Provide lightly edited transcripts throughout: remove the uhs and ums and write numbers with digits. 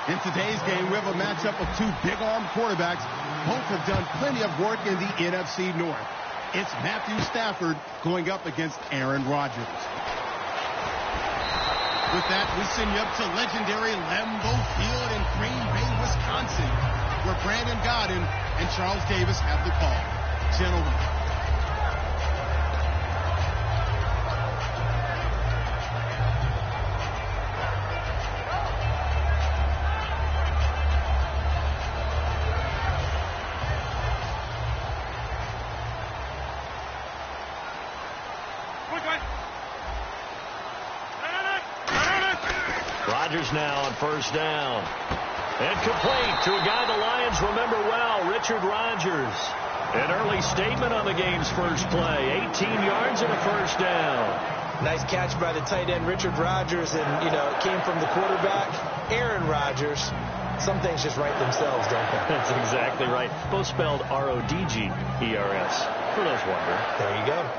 In today's game, we have a matchup of two big-arm quarterbacks. Both have done plenty of work in the NFC North. It's Matthew Stafford going up against Aaron Rodgers. With that, we send you up to legendary Lambeau Field in Green Bay, Wisconsin, where Brandon Gaudin and Charles Davis have the call. Gentlemen. Rodgers now on first down. And complete to a guy the Lions remember well, Richard Rodgers. An early statement on the game's first play. 18 yards and a first down. Nice catch by the tight end, Richard Rodgers. And, it came from the quarterback, Aaron Rodgers. Some things just write themselves, don't they? That's exactly right. Both spelled R-O-D-G-E-R-S. For those wondering. There you go.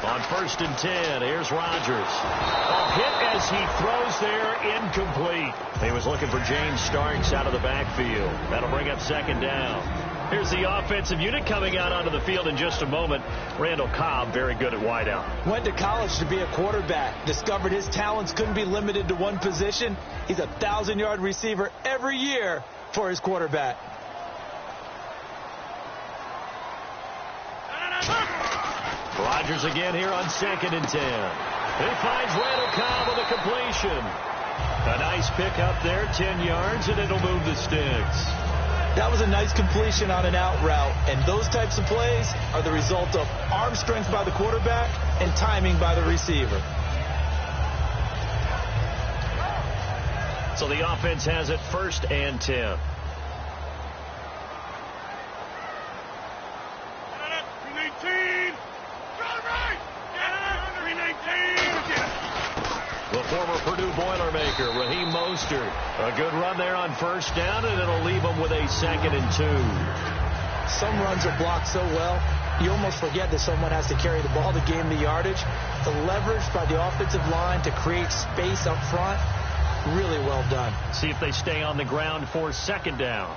On 1st and 10, here's Rodgers. A hit as he throws there, incomplete. He was looking for James Starks out of the backfield. That'll bring up 2nd down. Here's the offensive unit coming out onto the field in just a moment. Randall Cobb, very good at wideout. Went to college to be a quarterback. Discovered his talents couldn't be limited to one position. He's a 1,000-yard receiver every year for his quarterback. Rodgers again here on 2nd and 10. He finds Randall Cobb with a completion. A nice pickup there, 10 yards, and it'll move the sticks. That was a nice completion on an out route, and those types of plays are the result of arm strength by the quarterback and timing by the receiver. So the offense has it 1st and 10. The former Purdue Boilermaker, Raheem Mostert. A good run there on 1st down, and it'll leave him with a 2nd and 2. Some runs are blocked so well, you almost forget that someone has to carry the ball to gain the yardage. The leverage by the offensive line to create space up front, really well done. See if they stay on the ground for 2nd down.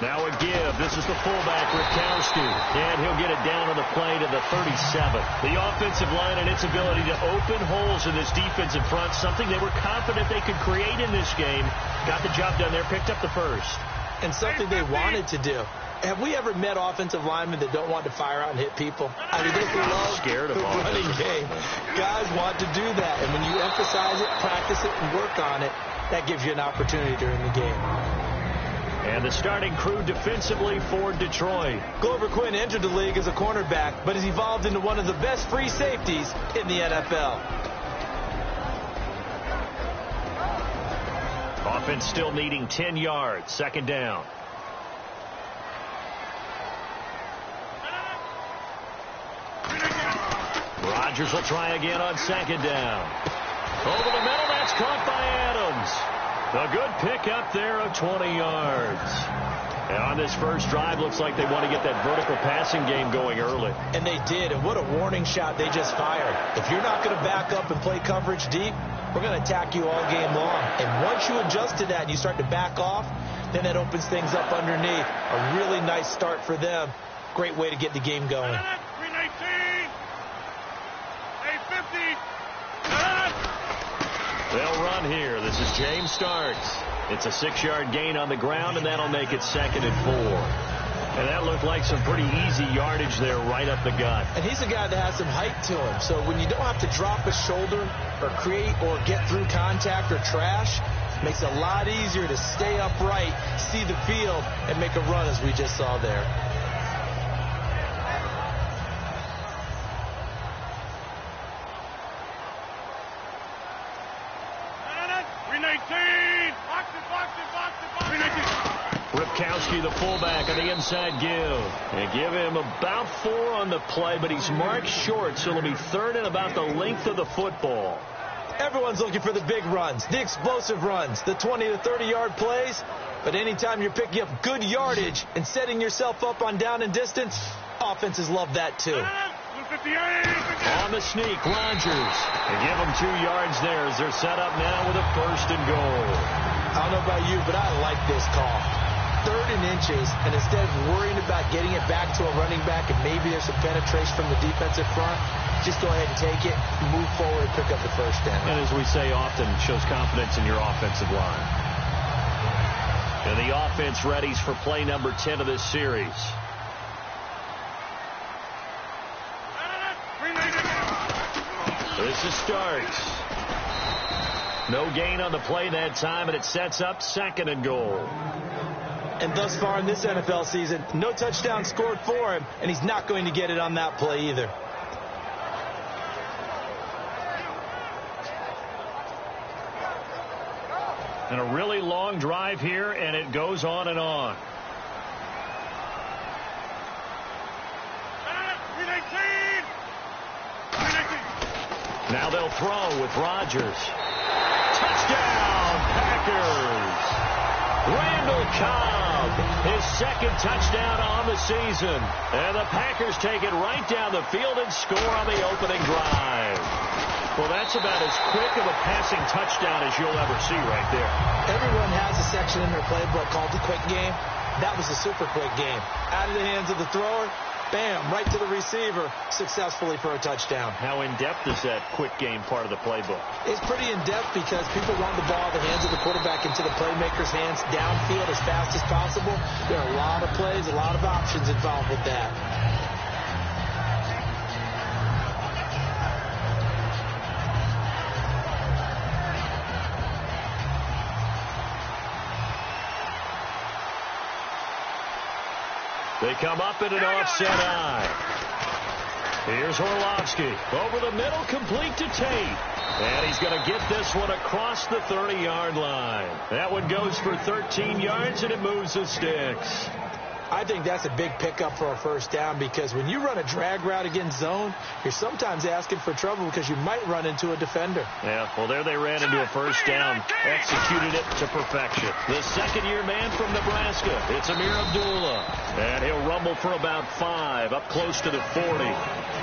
Now a give. This is the fullback, Rikowski. And he'll get it down on the play to the 37. The offensive line and its ability to open holes in this defensive front, something they were confident they could create in this game. Got the job done there, picked up the first. And something they wanted to do. Have we ever met offensive linemen that don't want to fire out and hit people? I mean, they love scared of the running game. Guys want to do that. And when you emphasize it, practice it, and work on it, that gives you an opportunity during the game. And the starting crew defensively for Detroit. Glover Quinn entered the league as a cornerback, but has evolved into one of the best free safeties in the NFL. Offense still needing 10 yards. 2nd down. Rodgers will try again on 2nd down. Over the middle, that's caught by Adams. A good pick up there of 20 yards. And on this first drive, looks like they want to get that vertical passing game going early. And they did, and what a warning shot they just fired. If you're not going to back up and play coverage deep, we're going to attack you all game long. And once you adjust to that and you start to back off, then that opens things up underneath. A really nice start for them. Great way to get the game going. 319. 850. They'll run here. This is James Starks. It's a 6-yard gain on the ground, and that'll make it 2nd and 4. And that looked like some pretty easy yardage there right up the gut. And he's a guy that has some height to him. So when you don't have to drop a shoulder or create or get through contact or trash, it makes it a lot easier to stay upright, see the field, and make a run as we just saw there. Ripkowski, the fullback, on the inside give. And give him about 4 on the play, but he's marked short, so it'll be 3rd and about the length of the football. Everyone's looking for the big runs, the explosive runs, the 20 to 30-yard plays. But anytime you're picking up good yardage and setting yourself up on down and distance, offenses love that too. On the sneak, Rodgers. They give them 2 yards there as they're set up now with a 1st and goal. I don't know about you, but I like this call. 3rd and inches, and instead of worrying about getting it back to a running back and maybe there's some penetration from the defensive front, just go ahead and take it, move forward, and pick up the 1st down. And as we say often, shows confidence in your offensive line. And the offense readies for play number 10 of this series. This is Starks. No gain on the play that time, and it sets up 2nd and goal. And thus far in this NFL season, no touchdown scored for him, and he's not going to get it on that play either. And a really long drive here, and it goes on and on. Now they'll throw with Rodgers. Touchdown, Packers! Randall Cobb, his 2nd touchdown on the season. And the Packers take it right down the field and score on the opening drive. Well, that's about as quick of a passing touchdown as you'll ever see right there. Everyone has a section in their playbook called the quick game. That was a super quick game. Out of the hands of the thrower, bam, right to the receiver, successfully for a touchdown. How in-depth is that quick game part of the playbook? It's pretty in-depth because people want the ball in the hands of the quarterback into the playmaker's hands downfield as fast as possible. There are a lot of plays, a lot of options involved with that. They come up in an offset eye. Here's Orlovsky. Over the middle, complete to Tate. And he's going to get this one across the 30-yard line. That one goes for 13 yards, and it moves the sticks. I think that's a big pickup for a 1st down because when you run a drag route against zone, you're sometimes asking for trouble because you might run into a defender. Yeah, well, there they ran into a 1st down. Executed it to perfection. The 2nd-year man from Nebraska. It's Amir Abdullah. And he'll rumble for about 5, up close to the 40.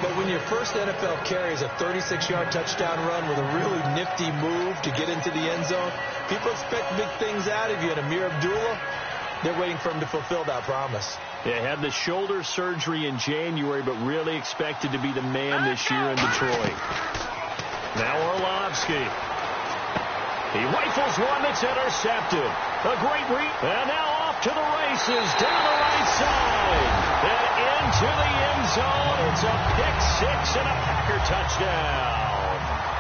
But when your first NFL carry is a 36-yard touchdown run with a really nifty move to get into the end zone, people expect big things out of you. And Amir Abdullah, they're waiting for him to fulfill that promise. Yeah, had the shoulder surgery in January, but really expected to be the man this year in Detroit. Now Orlovsky. He rifles one that's intercepted. A great read. And now off to the races down the right side. And into the end zone. It's a pick 6 and a Packer touchdown.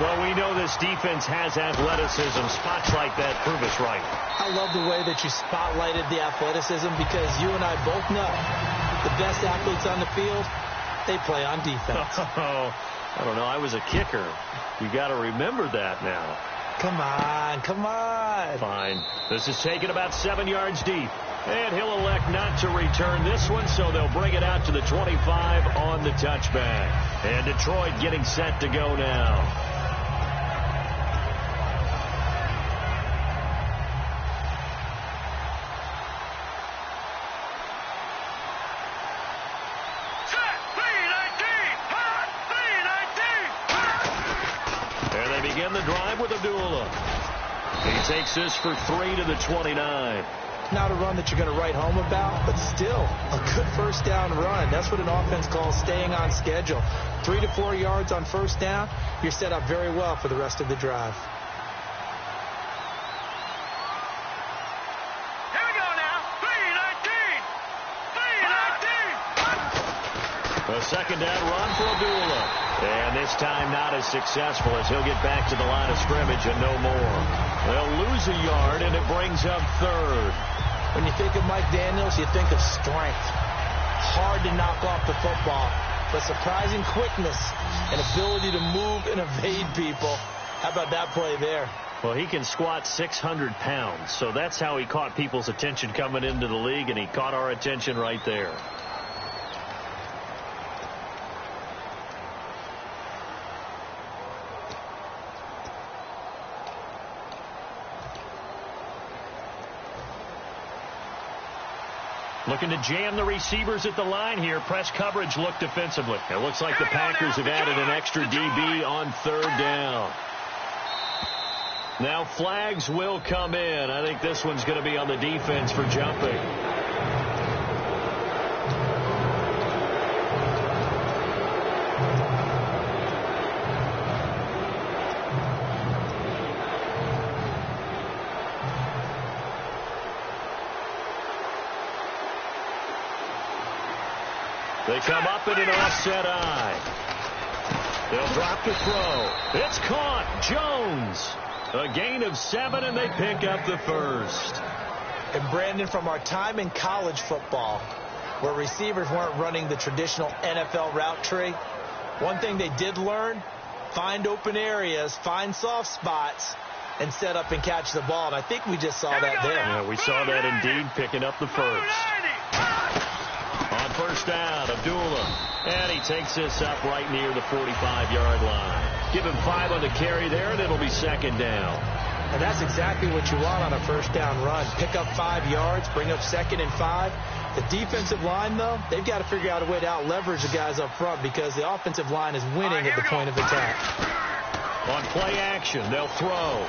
Well, we know this defense has athleticism. Spots like that prove us right. I love the way that you spotlighted the athleticism because you and I both know the best athletes on the field, they play on defense. Oh, I don't know. I was a kicker. You got to remember that now. Come on, come on. Fine. This is taken about 7 yards deep. And he'll elect not to return this one, so they'll bring it out to the 25 on the touchback. And Detroit getting set to go now. Begin the drive with Abdullah. He takes this for 3 to the 29. Not a run that you're going to write home about, but still a good 1st down run. That's what an offense calls staying on schedule. 3 to 4 yards on 1st down, you're set up very well for the rest of the drive. Here we go now. 3-19. A 2nd down run for Abdullah. And this time not as successful as he'll get back to the line of scrimmage and no more. They'll lose a yard, and it brings up 3rd. When you think of Mike Daniels, you think of strength. Hard to knock off the football, but surprising quickness and ability to move and evade people. How about that play there? Well, he can squat 600 pounds, so that's how he caught people's attention coming into the league, and he caught our attention right there. Looking to jam the receivers at the line here. Press coverage look defensively. It looks like the Packers have added an extra DB on third down. Now flags will come in. I think this one's going to be on the defense for jumping. They come up in an offset eye. They'll drop the throw. It's caught. Jones. A gain of 7, and they pick up the first. And Brandon, from our time in college football, where receivers weren't running the traditional NFL route tree, one thing they did learn, find open areas, find soft spots, and set up and catch the ball. And I think we just saw that there. Yeah, we saw that indeed, picking up the first. On first down, Abdullah. And he takes this up right near the 45-yard line. Give him 5 on the carry there, and it'll be second down. And that's exactly what you want on a first down run. Pick up 5 yards, bring up 2nd and 5. The defensive line, though, they've got to figure out a way to out-leverage the guys up front because the offensive line is winning at the point of attack. On play action, they'll throw.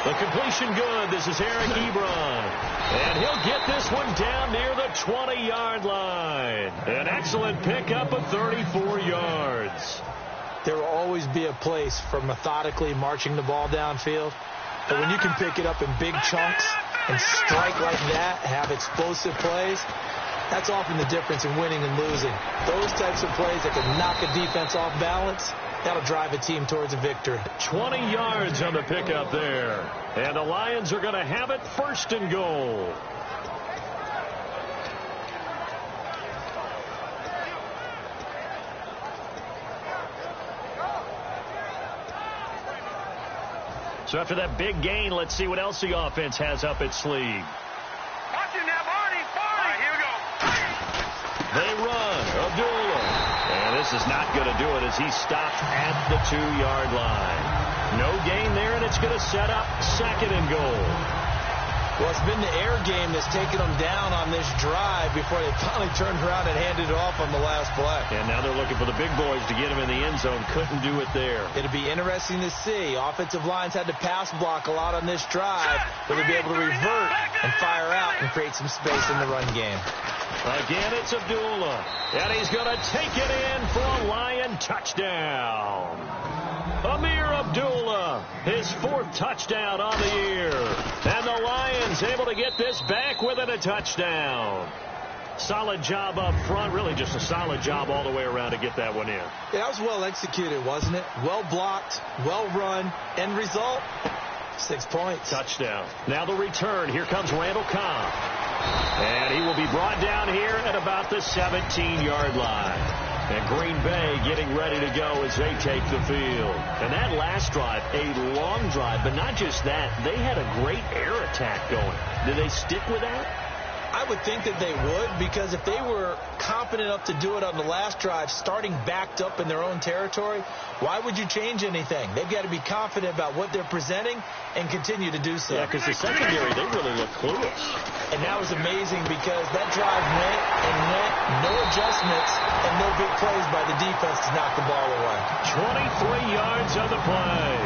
The completion good. This is Eric Ebron. And he'll get this one down near the 20-yard line. An excellent pickup of 34 yards. There will always be a place for methodically marching the ball downfield. But when you can pick it up in big chunks and strike like that, have explosive plays, that's often the difference in winning and losing. Those types of plays that can knock a defense off balance, that'll drive a team towards a victory. 20 yards on the pickup there. And the Lions are going to have it first and goal. So after that big gain, let's see what else the offense has up its sleeve. Watching that, Barney. Here we go. They run. Abdullah. And this is not going to do it as he stopped at the 2-yard line. No gain there, and it's going to set up second and goal. Well, it's been the air game that's taken them down on this drive before they finally turned around and handed it off on the last play. And now they're looking for the big boys to get him in the end zone. Couldn't do it there. It'll be interesting to see. Offensive lines had to pass block a lot on this drive. Will they be able to revert and fire out and create some space in the run game? Again, it's Abdullah. And he's going to take it in for a Lion touchdown. Amir Abdullah, his 4th touchdown on the year. And the Lions able to get this back within a touchdown. Solid job up front. Really just a solid job all the way around to get that one in. Yeah, that was well executed, wasn't it? Well blocked, well run. End result, 6 points. Touchdown. Now the return. Here comes Randall Cobb. And he will be brought down here at about the 17-yard line. And Green Bay getting ready to go as they take the field. And that last drive, a long drive, but not just that. They had a great air attack going. Did they stick with that? I would think that they would, because if they were confident enough to do it on the last drive, starting backed up in their own territory, why would you change anything? They've got to be confident about what they're presenting and continue to do so. Yeah, because the secondary, they really look clueless. And that was amazing because that drive went and went, no adjustments, and no big plays by the defense to knock the ball away. 23 yards on the play.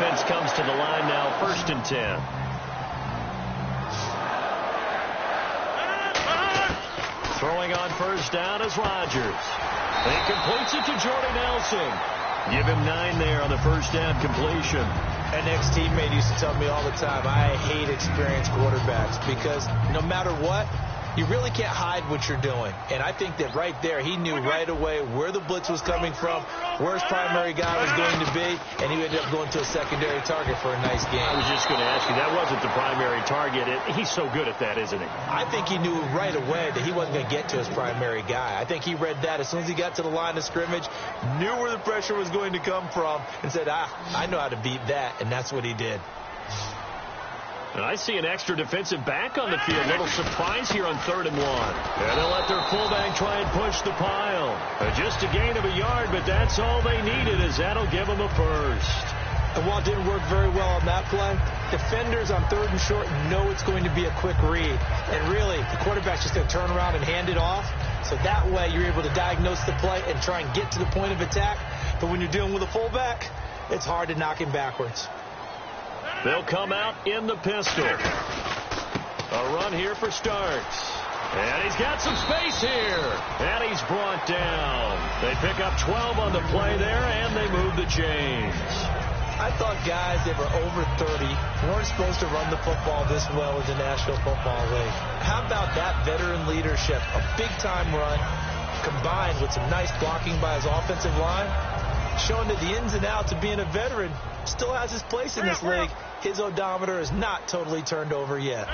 Offense comes to the line now, 1st and 10. Throwing on first down is Rodgers. He completes it to Jordy Nelson. Give him 9 there on the first down completion. An ex-teammate used to tell me all the time, I hate experienced quarterbacks because no matter what, you really can't hide what you're doing. And I think that right there, he knew right away where the blitz was coming from, where his primary guy was going to be, and he ended up going to a secondary target for a nice game. I was just going to ask you, that wasn't the primary target. He's so good at that, isn't he? I think he knew right away that he wasn't going to get to his primary guy. I think he read that as soon as he got to the line of scrimmage, knew where the pressure was going to come from, and said, I know how to beat that, and that's what he did. And I see an extra defensive back on the field. Little surprise here on 3rd and 1. And they'll let their fullback try and push the pile. Just a gain of a yard, but that's all they needed, as that'll give them a first. And while it didn't work very well on that play, defenders on 3rd and short know it's going to be a quick read. And really, the quarterback's just going to turn around and hand it off. So that way you're able to diagnose the play and try and get to the point of attack. But when you're dealing with a fullback, it's hard to knock him backwards. They'll come out in the pistol. A run here for Starks. And he's got some space here. And he's brought down. They pick up 12 on the play there, and they move the chains. I thought guys that were over 30 weren't supposed to run the football this well in the National Football League. How about that veteran leadership? A big-time run combined with some nice blocking by his offensive line, showing that the ins and outs of being a veteran still has his place in this league. His odometer is not totally turned over yet.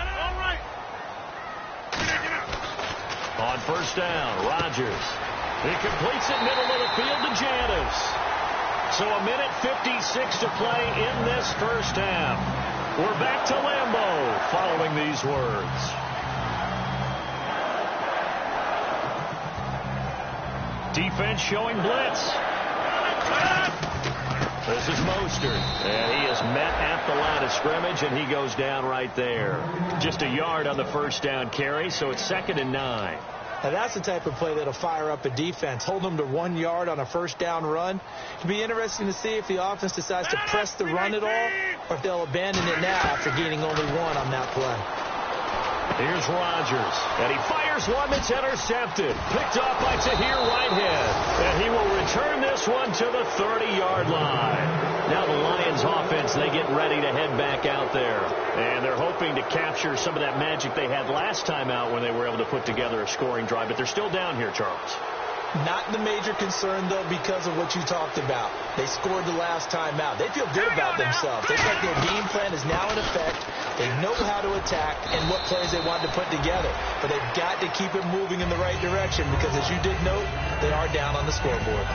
On 1st down, Rodgers. He completes it middle of the field to Janis. So a minute 56 to play in this first half. We're back to Lambeau following these words. Defense showing blitz. This is Mostert, and he is met at the line of scrimmage, and he goes down right there. Just a yard on the 1st down carry, so it's 2nd and 9. Now that's the type of play that'll fire up a defense. Hold them to 1 yard on a 1st down run. It'll be interesting to see if the offense decides to press the run at all, or if they'll abandon it now after gaining only 1 on that play. Here's Rodgers, and he fires one that's intercepted. Picked off by Tahir Whitehead, and he will return this one to the 30-yard line. Now the Lions offense, they get ready to head back out there. And they're hoping to capture some of that magic they had last time out when they were able to put together a scoring drive. But they're still down here, Charles. Not the major concern, though, because of what you talked about. They scored the last time out. They feel good about themselves. They feel like their game plan is now in effect. They know how to attack and what plays they want to put together. But they've got to keep it moving in the right direction because, as you did note, they are down on the scoreboard.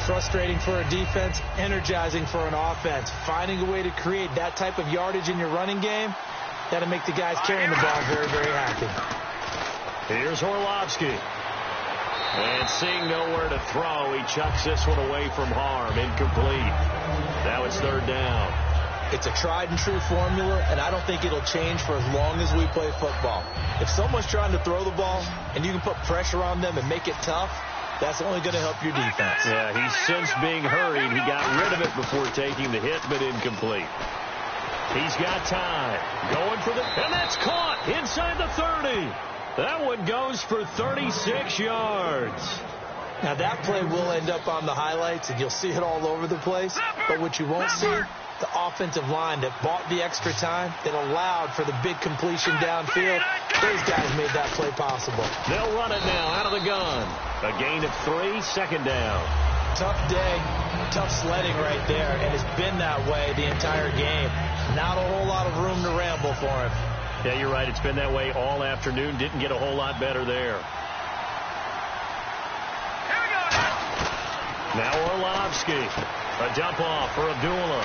Frustrating for a defense, energizing for an offense. Finding a way to create that type of yardage in your running game, that'll make the guys carrying the ball very, very happy. Here's Orlovsky. And seeing nowhere to throw, he chucks this one away from harm. Incomplete. Now it's 3rd down. It's a tried-and-true formula, and I don't think it'll change for as long as we play football. If someone's trying to throw the ball and you can put pressure on them and make it tough, that's only going to help your defense. Yeah, he's since being hurried. He got rid of it before taking the hit, but incomplete. He's got time. Going for and that's caught inside the 30. That one goes for 36 yards. Now, that play will end up on the highlights, and you'll see it all over the place. But what you won't see, the offensive line that bought the extra time, that allowed for the big completion downfield, those guys made that play possible. They'll run it now out of the gun. A gain of 3, 2nd down. Tough day, tough sledding right there, and it's been that way the entire game. Not a whole lot of room to ramble for him. Yeah, you're right. It's been that way all afternoon. Didn't get a whole lot better there. Now Orlovsky. A dump off for Abdullah.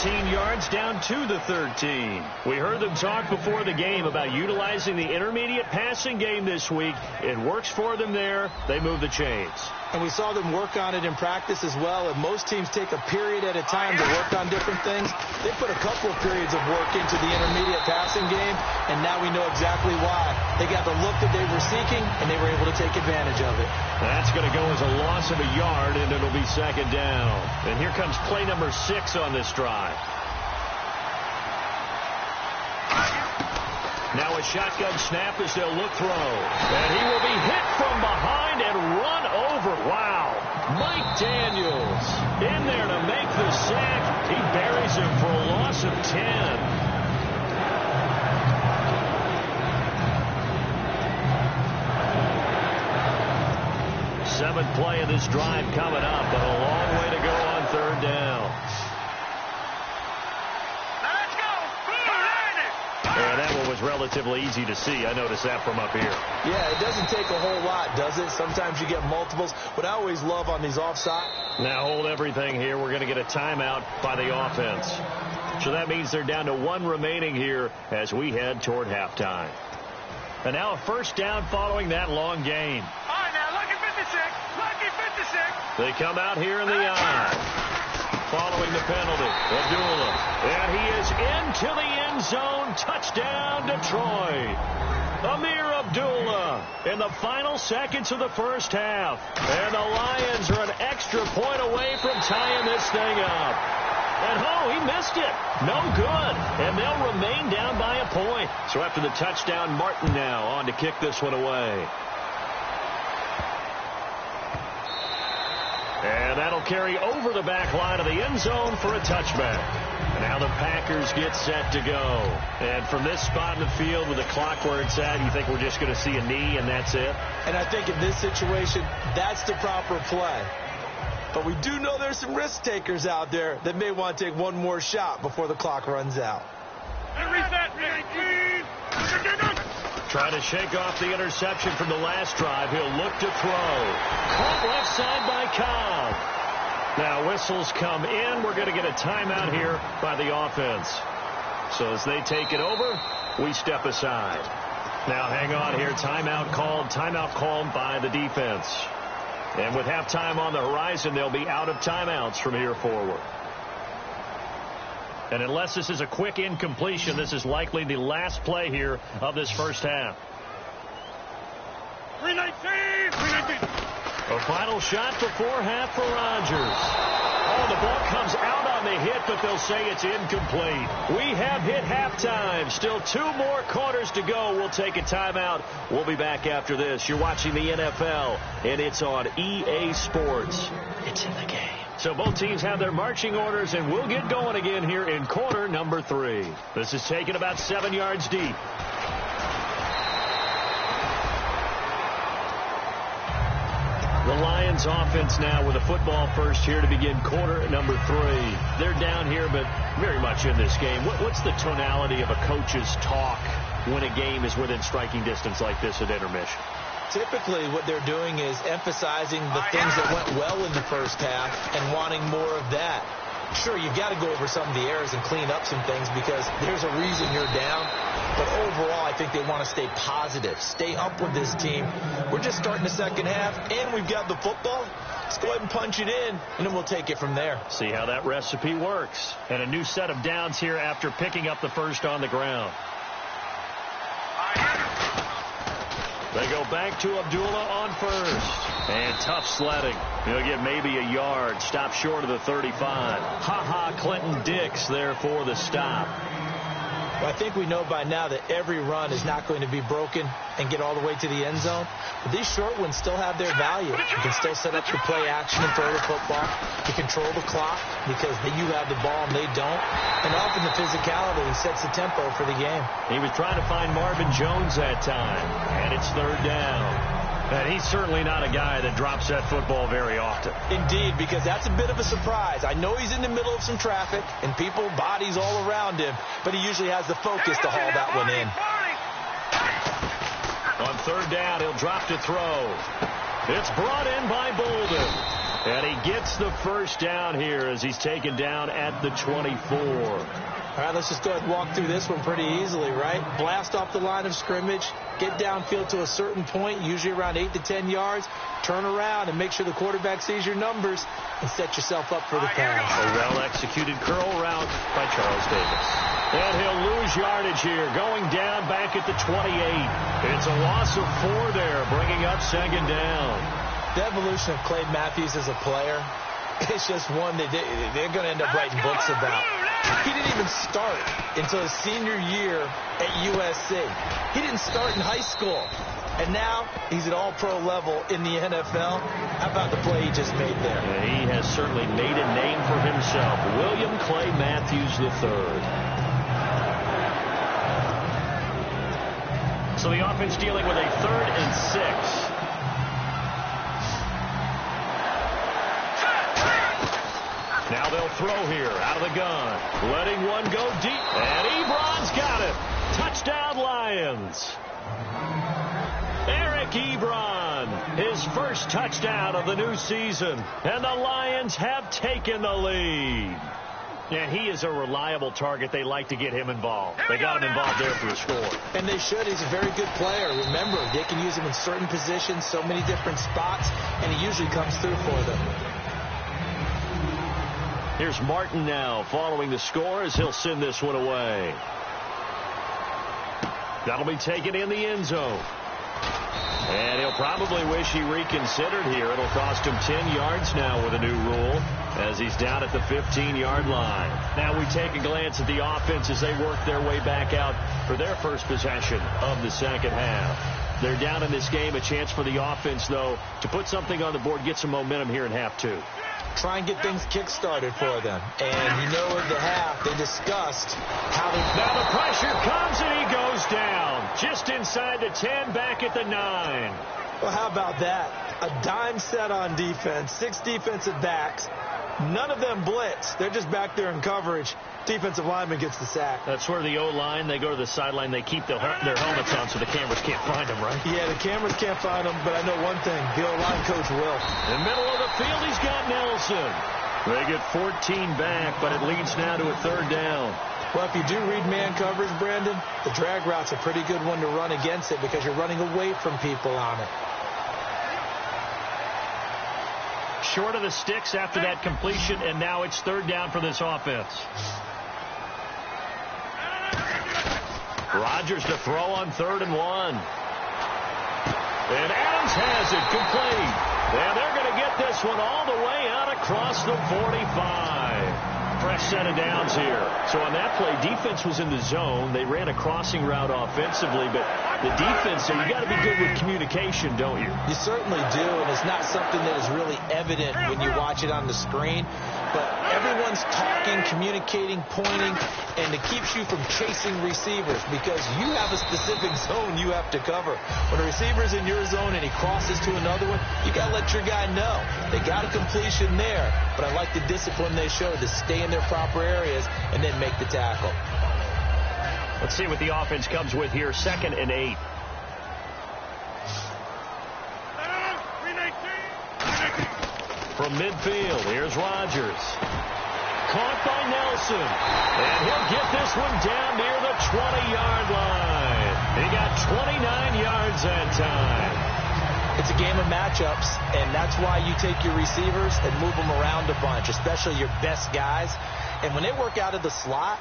13 yards down to the 13. We heard them talk before the game about utilizing the intermediate passing game this week. It works for them there. They move the chains. And we saw them work on it in practice as well. And most teams take a period at a time to work on different things. They put a couple of periods of work into the intermediate passing game, and now we know exactly why. They got the look that they were seeking, and they were able to take advantage of it. That's going to go as a loss of a yard, and it'll be 2nd down. And here comes play number 6 on this drive. Now a shotgun snap as they'll look throw. And he will be hit from behind and run over. Wow. Mike Daniels in there to make the sack. He buries him for a loss of 10. Seventh play of this drive coming up, but a long way to go on 3rd down. And that one was relatively easy to see. I noticed that from up here. Yeah, it doesn't take a whole lot, does it? Sometimes you get multiples. What I always love on these offside. Now hold everything here. We're going to get a timeout by the offense. So that means they're down to 1 remaining here as we head toward halftime. And now a first down following that long gain. All right, now, lucky 56. Lucky 56. They come out here in the eye. Following the penalty, Abdullah. And he is into the end zone. Touchdown, Detroit. Amir Abdullah in the final seconds of the first half. And the Lions are an extra point away from tying this thing up. And, oh, he missed it. No good. And they'll remain down by a point. So after the touchdown, Martin now on to kick this one away. And that'll carry over the back line of the end zone for a touchback. And now the Packers get set to go. And from this spot in the field with the clock where it's at, you think we're just going to see a knee and that's it? And I think in this situation, that's the proper play. But we do know there's some risk takers out there that may want to take one more shot before the clock runs out. Reset. Trying to shake off the interception from the last drive. He'll look to throw. Caught left side by Cobb. Now whistles come in. We're going to get a timeout here by the offense. So as they take it over, we step aside. Now hang on here. Timeout called by the defense. And with halftime on the horizon, they'll be out of timeouts from here forward. And unless this is a quick incompletion, this is likely the last play here of this first half. 319. A final shot before half for Rodgers. Oh, the ball comes out on the hit, but they'll say it's incomplete. We have hit halftime. Still 2 more quarters to go. We'll take a timeout. We'll be back after this. You're watching the NFL, and it's on EA Sports. It's in the game. So both teams have their marching orders, and we'll get going again here in quarter number 3. This is taken about 7 yards deep. The Lions offense now with a football first here to begin quarter number 3. They're down here, but very much in this game. What's the tonality of a coach's talk when a game is within striking distance like this at intermission? Typically, what they're doing is emphasizing the things that went well in the first half and wanting more of that. Sure, you've got to go over some of the errors and clean up some things because there's a reason you're down. But overall, I think they want to stay positive, stay up with this team. We're just starting the second half, and we've got the football. Let's go ahead and punch it in, and then we'll take it from there. See how that recipe works. And a new set of downs here after picking up the first on the ground. They go back to Abdullah on first. And tough sledding. He'll get maybe a yard. Stop short of the 35. Clinton Dix there for the stop. Well, I think we know by now that every run is not going to be broken and get all the way to the end zone. But these short ones still have their value. You can still set up your play action and throw the football. You control the clock because you have the ball and they don't. And often the physicality sets the tempo for the game. He was trying to find Marvin Jones that time. And it's third down. And he's certainly not a guy that drops that football very often. Indeed, because that's a bit of a surprise. I know he's in the middle of some traffic and people, bodies all around him, but he usually has the focus to haul that one in. On third down, he'll drop to throw. It's brought in by Bolden. And he gets the first down here as he's taken down at the 24. All right, let's just go ahead and walk through this one pretty easily, right? Blast off the line of scrimmage, get downfield to a certain point, usually around 8 to 10 yards, turn around and make sure the quarterback sees your numbers and set yourself up for the pass. A well-executed curl route by Charles Davis. And he'll lose yardage here, going down back at the 28. It's a loss of 4 there, bringing up second down. The evolution of Clay Matthews as a player, it's just one that they're going to end up writing books about. He didn't even start until his senior year at USC. He didn't start in high school. And now he's at all-pro level in the NFL. How about the play he just made there? And he has certainly made a name for himself. William Clay Matthews III. So the offense dealing with a 3rd and 6. Now they'll throw here out of the gun. Letting one go deep. And Ebron's got it. Touchdown, Lions. Eric Ebron, his first touchdown of the new season. And the Lions have taken the lead. And he is a reliable target. They like to get him involved. They got him involved there for a score. And they should. He's a very good player. Remember, they can use him in certain positions, so many different spots, and he usually comes through for them. Here's Martin now following the score as he'll send this one away. That'll be taken in the end zone. And he'll probably wish he reconsidered here. It'll cost him 10 yards now with a new rule as he's down at the 15-yard line. Now we take a glance at the offense as they work their way back out for their first possession of the second half. They're down in this game. A chance for the offense, though, to put something on the board, get some momentum here in half two. Try and get things kick-started for them. And you know, at the half, they discussed how to... Now the pressure comes and he goes down. Just inside the 10, back at the 9. Well, how about that? A dime set on defense, 6 defensive backs. None of them blitz. They're just back there in coverage. Defensive lineman gets the sack. That's where the O-line, they go to the sideline, they keep their helmets on so the cameras can't find them, right? Yeah, the cameras can't find them, but I know one thing. The O-line coach will. In the middle of the field, he's got Nelson. They get 14 back, but it leads now to a third down. Well, if you do read man coverage, Brandon, the drag route's a pretty good one to run against it because you're running away from people on it. Short of the sticks after that completion, and now it's third down for this offense. Rodgers to throw on 3rd and 1. And Adams has it complete. And they're going to get this one all the way out across the 45. Fresh set of downs here. So on that play, defense was in the zone. They ran a crossing route offensively, but the defense, so you got to be good with communication, don't you? You certainly do, and it's not something that is really evident when you watch it on the screen. But everyone's talking, communicating, pointing, and it keeps you from chasing receivers because you have a specific zone you have to cover. When a receiver's in your zone and he crosses to another one, you got to let your guy know. They got a completion there, but I like the discipline they showed to stay in their proper areas and then make the tackle. Let's see what the offense comes with here. 2nd and 8. From midfield, here's Rodgers. Caught by Nelson. And he'll get this one down near the 20-yard line. He got 29 yards that time. It's a game of matchups, and that's why you take your receivers and move them around a bunch, especially your best guys. And when they work out of the slot,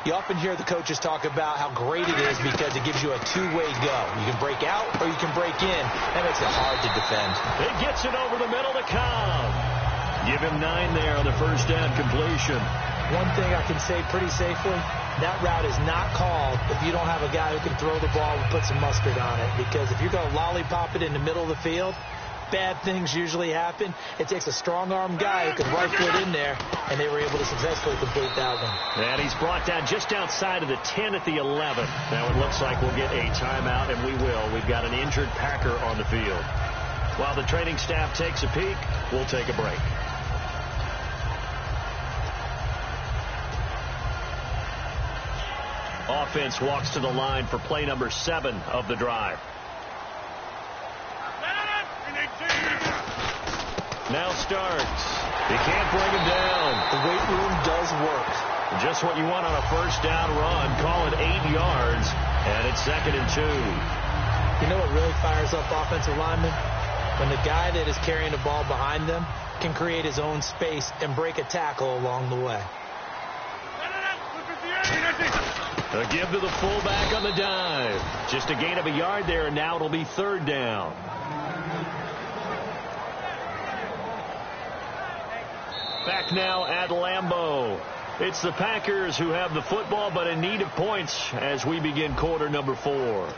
you often hear the coaches talk about how great it is because it gives you a two-way go. You can break out or you can break in. That makes it hard to defend. It gets it over the middle to Cobb. Give him 9 there on the first down completion. One thing I can say pretty safely, that route is not called if you don't have a guy who can throw the ball and put some mustard on it. Because if you're going to lollipop it in the middle of the field, bad things usually happen. It takes a strong-arm guy who can rifle it in there, and they were able to successfully complete that one. And he's brought down just outside of the 10 at the 11. Now it looks like we'll get a timeout, and we will. We've got an injured Packer on the field. While the training staff takes a peek, we'll take a break. Offense walks to the line for play number 7 of the drive. Now Starks. He can't bring him down. The weight room does work. Just what you want on a first down run. Call it 8 yards, and it's 2nd and 2. You know what really fires up offensive linemen? When the guy that is carrying the ball behind them can create his own space and break a tackle along the way. A give to the fullback on the dive. Just a gain of a yard there, and now it'll be 3rd down. Back now at Lambeau. It's the Packers who have the football, but in need of points as we begin quarter number 4.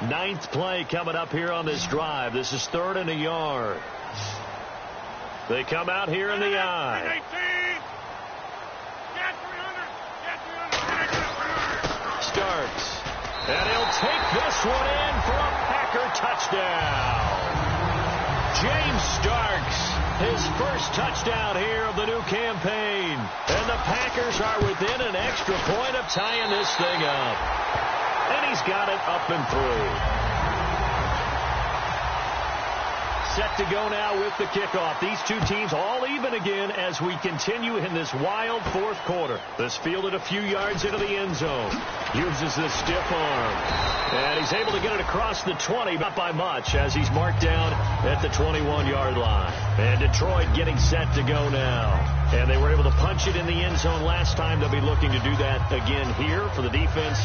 9th play coming up here on this drive. This is 3rd and a yard. They come out here in the I. Starks. And he'll take this one in for a Packer touchdown. James Starks, his first touchdown here of the new campaign. And the Packers are within an extra point of tying this thing up. And he's got it up and through. Set to go now with the kickoff. These two teams all even again as we continue in this wild fourth quarter. This fielded a few yards into the end zone. Uses the stiff arm. And he's able to get it across the 20, not by much, as he's marked down at the 21-yard line. And Detroit getting set to go now. And they were able to punch it in the end zone last time. They'll be looking to do that again here for the defense.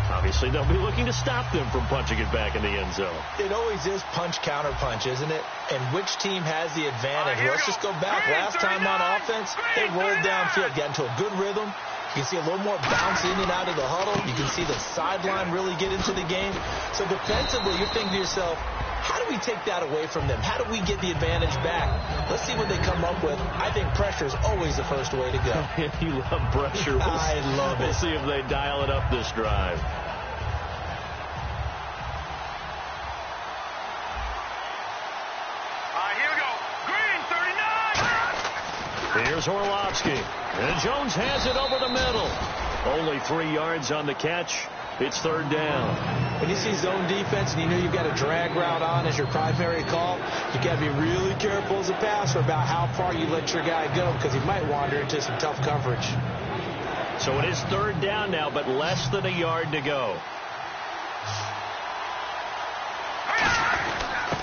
Obviously, they'll be looking to stop them from punching it back in the end zone. It always is punch-counter punch, isn't it? And which team has the advantage? Let's just go back. Last time on offense, they rolled downfield, got into a good rhythm. You can see a little more bounce in and out of the huddle. You can see the sideline really get into the game. So defensively, you're thinking to yourself, how do we take that away from them? How do we get the advantage back? Let's see what they come up with. I think pressure is always the first way to go. You love pressure. I love it. We'll see if they dial it up this drive. Here we go. Green, 39. Here's Orlovsky. And Jones has it over the middle. Only 3 yards on the catch. It's third down. When you see zone defense and you know you've got a drag route on as your primary call, you got to be really careful as a passer about how far you let your guy go, because he might wander into some tough coverage. So it is third down now, but less than a yard to go.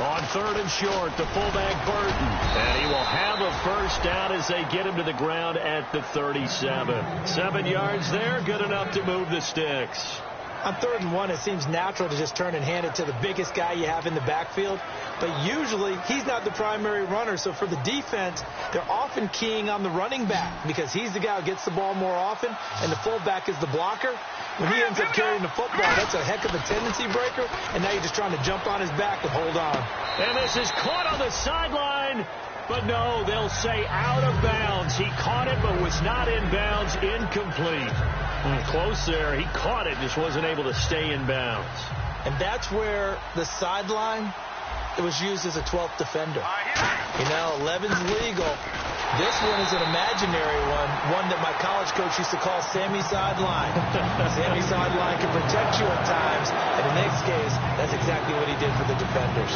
On third and short, the fullback Burton. And he will have a first down as they get him to the ground at the 37. 7 yards there, good enough to move the sticks. On third and one, it seems natural to just turn and hand it to the biggest guy you have in the backfield. But usually, he's not the primary runner. So for the defense, they're often keying on the running back because he's the guy who gets the ball more often, and the fullback is the blocker. When he ends up carrying the football, that's a heck of a tendency breaker, and now you're just trying to jump on his back and hold on. And this is caught on the sideline. But no, they'll say out of bounds. He caught it, but was not in bounds. Incomplete. Close there. He caught it, just wasn't able to stay in bounds. And that's where the sideline, it was used as a 12th defender. You know, 11's legal. This one is an imaginary one that my college coach used to call Sammy Sideline. Sammy Sideline can protect you at times. And in this case, that's exactly what he did for the defenders.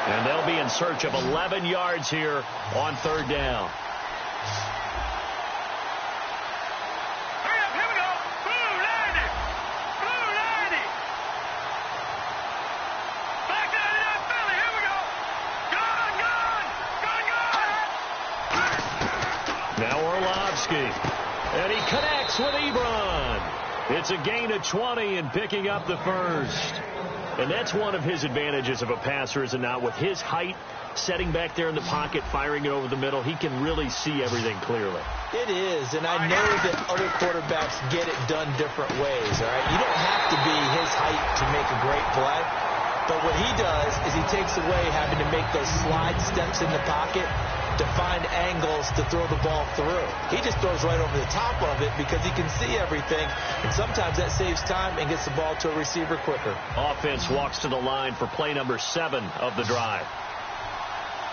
And they'll be in search of 11 yards here on third down. Hurry up, here we go. Blue 90. Blue 90. Back to the Philly, here we go. Gone, gone. Gone, gone. Now Orlovsky. And he connects with Ebron. It's a gain of 20 and picking up the first. And that's one of his advantages of a passer, is it not? With his height, setting back there in the pocket, firing it over the middle, he can really see everything clearly. It is, and I know that other quarterbacks get it done different ways, all right? You don't have to be his height to make a great play. But what he does is he takes away having to make those slide steps in the pocket to find angles to throw the ball through. He just throws right over the top of it because he can see everything, and sometimes that saves time and gets the ball to a receiver quicker. Offense walks to the line for play number 7 of the drive.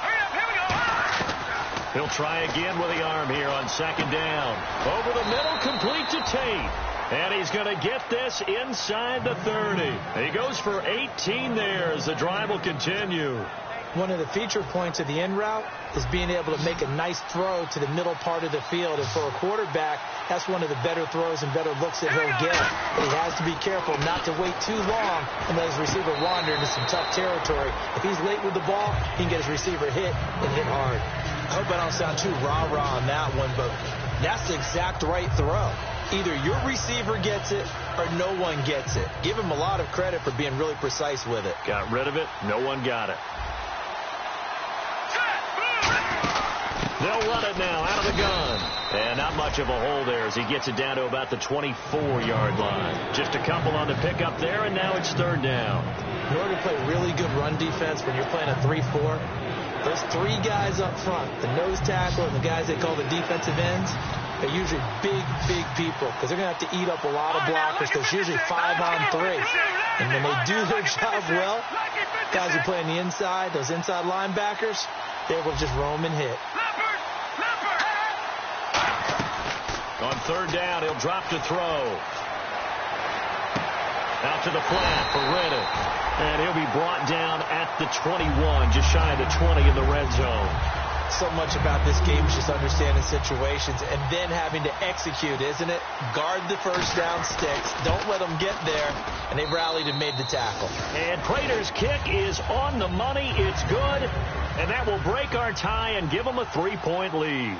Hurry up, here we go. He'll try again with the arm here on second down. Over the middle, complete to Tate. And he's going to get this inside the 30. He goes for 18 there as the drive will continue. One of the feature points of the end route is being able to make a nice throw to the middle part of the field. And for a quarterback, that's one of the better throws and better looks that he'll get. But he has to be careful not to wait too long and let his receiver wander into some tough territory. If he's late with the ball, he can get his receiver hit and hit hard. I hope I don't sound too rah-rah on that one, but that's the exact right throw. Either your receiver gets it or no one gets it. Give him a lot of credit for being really precise with it. Got rid of it. No one got it. They'll run it now out of the gun. And not much of a hole there as he gets it down to about the 24-yard line. Just a couple on the pickup there, and now it's third down. In order to play really good run defense when you're playing a 3-4, those 3 guys up front, the nose tackle and the guys they call the defensive ends, they're usually big people because they're going to have to eat up a lot of blockers because it's usually 5 on 3. And when they do their job well, guys who play on the inside, those inside linebackers, they will just roam and hit. On third down, he'll drop to throw. Out to the flat for Riddick. And he'll be brought down at the 21, just shy of the 20 in the red zone. So much about this game is just understanding situations and then having to execute, isn't it? Guard the first down sticks. Don't let them get there. And they rallied and made the tackle. And Prater's kick is on the money. It's good. And that will break our tie and give them a 3-point lead.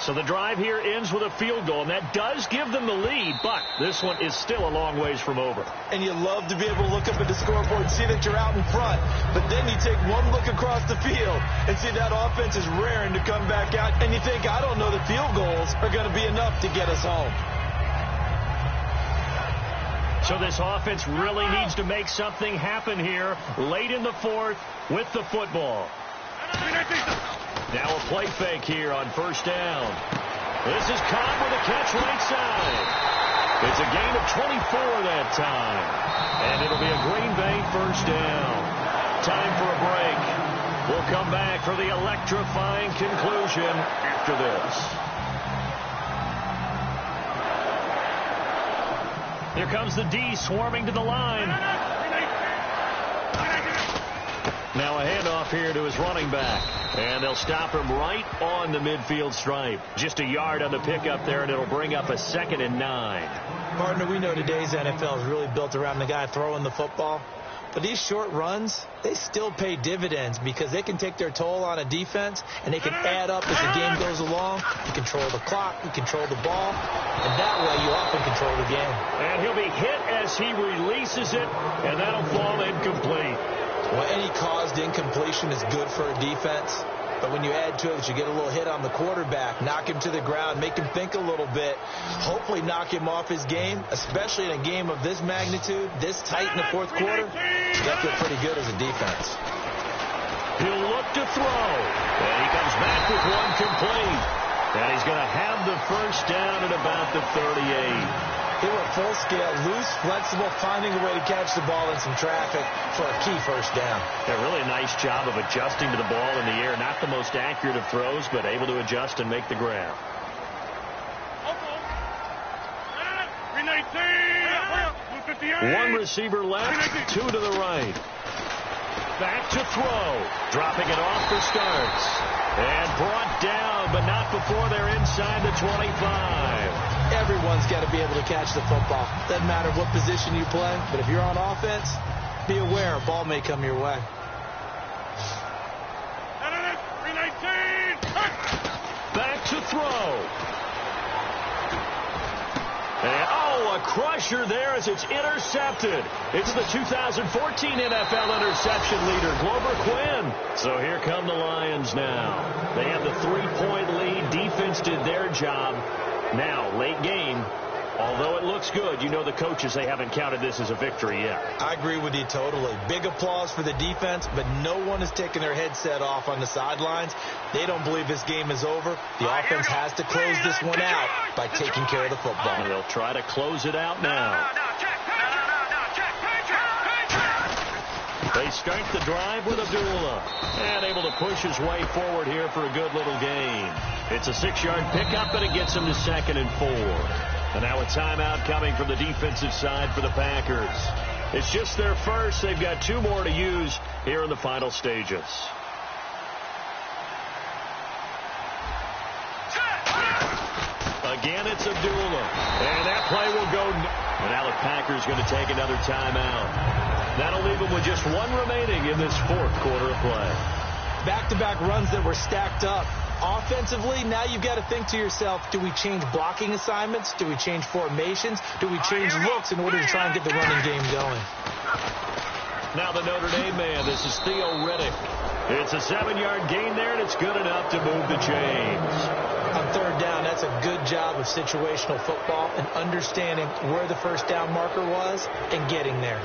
So the drive here ends with a field goal, and that does give them the lead, but this one is still a long ways from over. And you love to be able to look up at the scoreboard and see that you're out in front, but then you take one look across the field and see that offense is raring to come back out, and you think, I don't know, the field goals are going to be enough to get us home. So this offense really needs to make something happen here late in the fourth with the football. Now a play fake here on first down. This is Cobb with a catch right side. It's a gain of 24 that time. And it'll be a Green Bay first down. Time for a break. We'll come back for the electrifying conclusion after this. Here comes the D swarming to the line. Now a handoff here to his running back. And they'll stop him right on the midfield stripe. Just a yard on the pickup there, and it'll bring up a 2nd and 9. Partner, we know today's NFL is really built around the guy throwing the football. But these short runs, they still pay dividends because they can take their toll on a defense, and they can add up as the game goes along. You control the clock, you control the ball, and that way you often control the game. And he'll be hit as he releases it, and that'll fall incomplete. Well, any caused incompletion is good for a defense. But when you add to it that you get a little hit on the quarterback, knock him to the ground, make him think a little bit, hopefully knock him off his game, especially in a game of this magnitude, this tight in the fourth quarter, that feel pretty good as a defense. He'll look to throw. And he comes back with one complete. And he's going to have the first down at about the 38. They were full scale, loose, flexible, finding a way to catch the ball in some traffic for a key first down. A really nice job of adjusting to the ball in the air. Not the most accurate of throws, but able to adjust and make the grab. One receiver left, 2 to the right. Back to throw. Dropping it off for starts. And brought down, but not before they're inside the 25. Everyone's got to be able to catch the football. Doesn't matter what position you play, but if you're on offense, be aware a ball may come your way. Back to throw. And, a crusher there as it's intercepted. It's the 2014 NFL interception leader, Glover Quinn. So here come the Lions now. They have the 3-point lead. Defense did their job. Now, late game, although it looks good, you know the coaches, they haven't counted this as a victory yet. I agree with you totally. Big applause for the defense, but no one is taking their headset off on the sidelines. They don't believe this game is over. The offense has to close this one out by taking care of the football. And they'll try to close it out now. They start the drive with Abdullah. And able to push his way forward here for a good little gain. It's a 6-yard pickup, and it gets him to 2nd and 4. And now a timeout coming from the defensive side for the Packers. It's just their first. They've got 2 more to use here in the final stages. Again, it's Abdullah. And that play will go. And now the Packers going to take another timeout. That'll leave them with just 1 remaining in this fourth quarter of play. Back-to-back runs that were stacked up. Offensively, now you've got to think to yourself, do we change blocking assignments? Do we change formations? Do we change looks in order to try and get the running game going? Now the Notre Dame man, this is Theo Riddick. It's a 7-yard gain there, and it's good enough to move the chains. On third down, that's a good job of situational football and understanding where the first down marker was and getting there.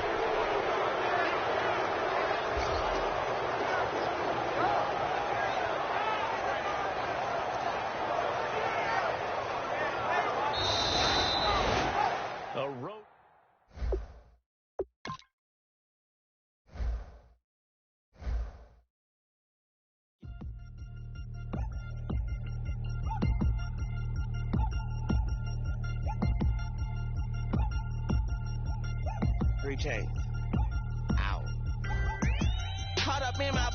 3 chains. Ow. Caught up in my